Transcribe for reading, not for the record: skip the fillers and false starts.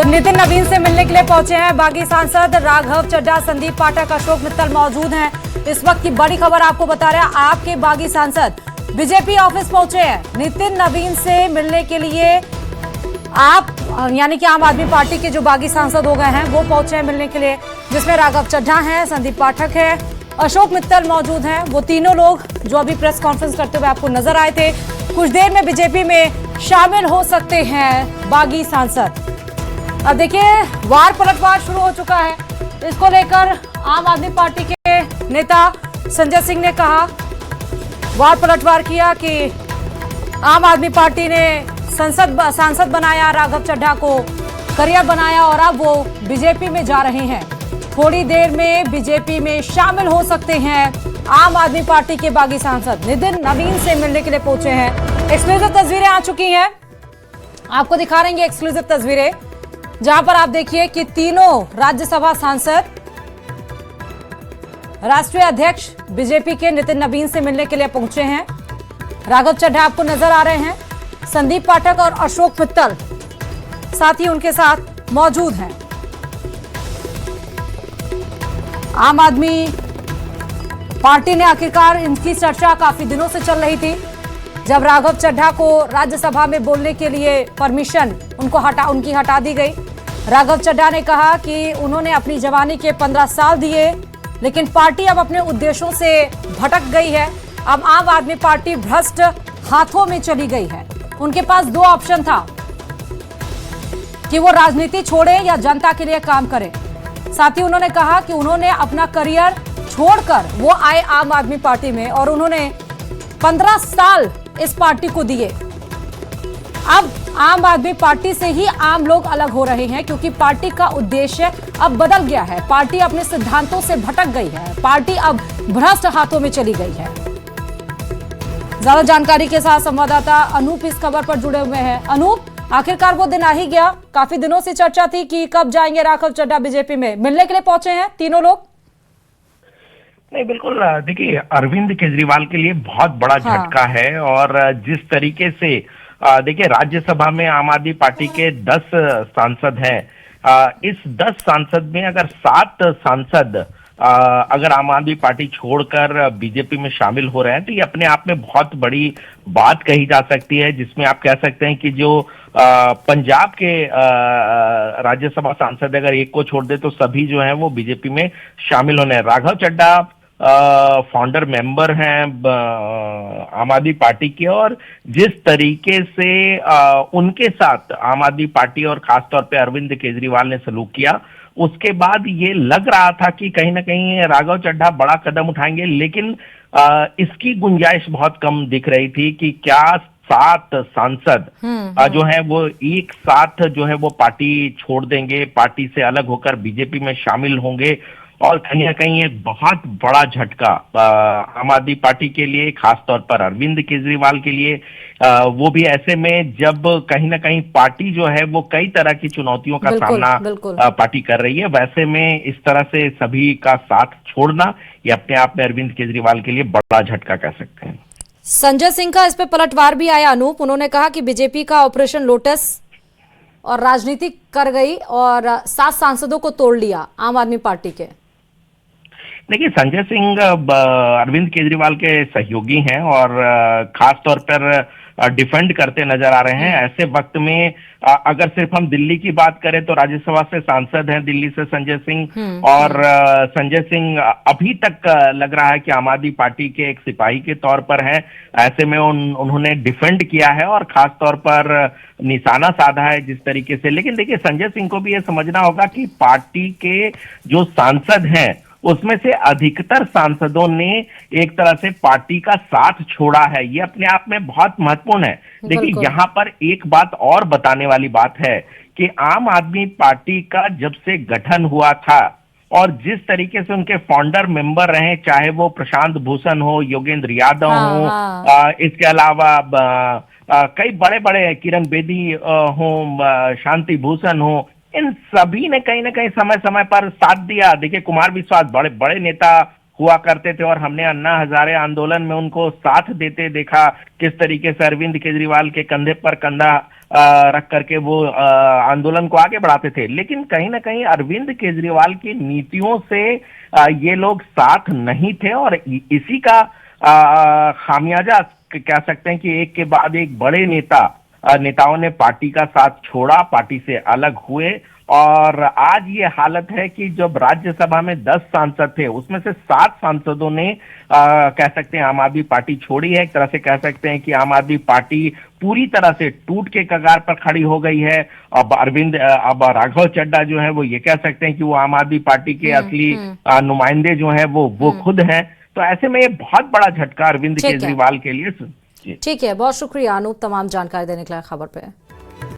नितिन नवीन से मिलने के लिए पहुंचे हैं बागी सांसद राघव चड्ढा, संदीप पाठक, अशोक मित्तल मौजूद हैं। इस वक्त की बड़ी खबर आपको बता रहे हैं, आपके बागी सांसद बीजेपी ऑफिस पहुंचे हैं नितिन नवीन से मिलने के लिए। आप यानी कि आम आदमी पार्टी के जो बागी सांसद हो गए हैं वो पहुंचे हैं मिलने के लिए, जिसमें राघव चड्ढा हैं, संदीप पाठक है, अशोक मित्तल मौजूद हैं। वो तीनों लोग जो अभी प्रेस कॉन्फ्रेंस करते हुए आपको नजर आए थे, कुछ देर में बीजेपी में शामिल हो सकते हैं बागी सांसद। अब देखिए वार पलटवार शुरू हो चुका है। इसको लेकर आम आदमी पार्टी के नेता संजय सिंह ने कहा, वार पलटवार किया कि आम आदमी पार्टी ने सांसद बनाया राघव चड्ढा को, करियर बनाया और अब वो बीजेपी में जा रहे हैं। थोड़ी देर में बीजेपी में शामिल हो सकते हैं आम आदमी पार्टी के बागी सांसद। नितिन नवीन से मिलने के लिए पहुंचे हैं। एक्सक्लूसिव तस्वीरें आ चुकी हैं, आपको दिखा रहे हैं एक्सक्लूसिव तस्वीरें, जहां पर आप देखिए कि तीनों राज्यसभा सांसद राष्ट्रीय अध्यक्ष बीजेपी के नितिन नवीन से मिलने के लिए पहुंचे हैं। राघव चड्ढा आपको नजर आ रहे हैं, संदीप पाठक और अशोक मित्तल साथ ही उनके साथ मौजूद हैं। आम आदमी पार्टी ने आखिरकार, इनकी चर्चा काफी दिनों से चल रही थी, जब राघव चड्ढा को राज्यसभा में बोलने के लिए परमिशन उनकी हटा दी गई। राघव चड्ढा ने कहा कि उन्होंने अपनी जवानी के 15 साल दिए, लेकिन पार्टी अब अपने उद्देश्यों से भटक गई है। अब आम आदमी पार्टी भ्रष्ट हाथों में चली गई है। उनके पास दो ऑप्शन था कि वो राजनीति छोड़े या जनता के लिए काम करें। साथ ही उन्होंने कहा कि उन्होंने अपना करियर छोड़कर वो आए आम आदमी पार्टी में और उन्होंने 15 साल इस पार्टी को दिए। अब आम आदमी पार्टी से ही आम लोग अलग हो रहे हैं, क्योंकि पार्टी का उद्देश्य अब बदल गया है। पार्टी अपने सिद्धांतों से भटक गई है, पार्टी अब भ्रष्ट हाथों में चली गई है। ज्यादा जानकारी के साथ संवाददाता अनूप इस खबर पर जुड़े हुए हैं। अनूप, आखिरकार वो दिन आ ही गया, काफी दिनों से चर्चा थी कि कब जाएंगे राघव चड्ढा बीजेपी में, मिलने के लिए पहुंचे हैं तीनों लोग। नहीं, बिल्कुल। देखिए, अरविंद केजरीवाल के लिए बहुत बड़ा झटका है और जिस तरीके से देखिए राज्यसभा में आम आदमी पार्टी के 10 सांसद हैं, इस 10 सांसद में अगर 7 सांसद अगर आम आदमी पार्टी छोड़कर बीजेपी में शामिल हो रहे हैं तो ये अपने आप में बहुत बड़ी बात कही जा सकती है, जिसमें आप कह सकते हैं कि जो पंजाब के राज्यसभा सांसद अगर एक को छोड़ दे तो सभी जो हैं वो बीजेपी में शामिल होने हैं। राघव चड्ढा फाउंडर मेंबर हैं आम आदमी पार्टी के, और जिस तरीके से उनके साथ आम आदमी पार्टी और खासतौर पे अरविंद केजरीवाल ने सलूक किया, उसके बाद ये लग रहा था कि कहीं ना कहीं राघव चड्ढा बड़ा कदम उठाएंगे, लेकिन इसकी गुंजाइश बहुत कम दिख रही थी कि क्या 7 सांसद जो है वो एक साथ जो है वो पार्टी छोड़ देंगे, पार्टी से अलग होकर बीजेपी में शामिल होंगे। और कहीं ना कहीं एक बहुत बड़ा झटका आम आदमी पार्टी के लिए, खासतौर पर अरविंद केजरीवाल के लिए, वो भी ऐसे में जब कहीं ना कहीं पार्टी जो है वो कई तरह की चुनौतियों का सामना पार्टी कर रही है। वैसे में इस तरह से सभी का साथ छोड़ना ये अपने आप में अरविंद केजरीवाल के लिए बड़ा झटका कह सकते हैं। संजय सिंह का इस पे पलटवार भी आया अनूप, उन्होंने कहा कि बीजेपी का ऑपरेशन लोटस और राजनीति कर गई और 7 सांसदों को तोड़ लिया आम आदमी पार्टी के। देखिए, संजय सिंह अरविंद केजरीवाल के सहयोगी हैं और खास तौर पर डिफेंड करते नजर आ रहे हैं। ऐसे वक्त में अगर सिर्फ हम दिल्ली की बात करें तो राज्यसभा से सांसद हैं दिल्ली से संजय सिंह, और संजय सिंह अभी तक लग रहा है कि आम आदमी पार्टी के एक सिपाही के तौर पर हैं। ऐसे में उन्होंने डिफेंड किया है और खास तौर पर निशाना साधा है जिस तरीके से। लेकिन देखिए, संजय सिंह को भी ये समझना होगा कि पार्टी के जो सांसद हैं उसमें से अधिकतर सांसदों ने एक तरह से पार्टी का साथ छोड़ा है। ये अपने आप में बहुत महत्वपूर्ण है। देखिए, यहाँ पर एक बात और बताने वाली बात है कि आम आदमी पार्टी का जब से गठन हुआ था और जिस तरीके से उनके फाउंडर मेंबर रहे, चाहे वो प्रशांत भूषण हो, योगेंद्र यादव हो, इसके अलावा कई बड़े बड़े किरण बेदी हो, शांति भूषण हो, इन सभी ने कहीं ना कहीं समय समय पर साथ दिया। देखिए, कुमार विश्वास बड़े बड़े नेता हुआ करते थे और हमने अन्ना हजारे आंदोलन में उनको साथ देते देखा, किस तरीके से अरविंद केजरीवाल के कंधे पर कंधा रख करके वो आंदोलन को आगे बढ़ाते थे। लेकिन कहीं ना कहीं अरविंद केजरीवाल की नीतियों से ये लोग साथ नहीं थे और इसी का खामियाजा कह सकते हैं कि एक के बाद एक बड़े नेताओं ने पार्टी का साथ छोड़ा, पार्टी से अलग हुए। और आज ये हालत है कि जब राज्यसभा में 10 सांसद थे, उसमें से 7 सांसदों ने कह सकते हैं आम आदमी पार्टी छोड़ी है। एक तरह से कह सकते हैं कि आम आदमी पार्टी पूरी तरह से टूट के कगार पर खड़ी हो गई है। अब राघव चड्ढा जो है वो ये कह सकते हैं कि वो आम आदमी पार्टी के असली नुमाइंदे जो है वो खुद हैं। तो ऐसे में ये बहुत बड़ा झटका अरविंद केजरीवाल के लिए। ठीक है, बहुत शुक्रिया अनूप तमाम जानकारी देने के लिए खबर पे।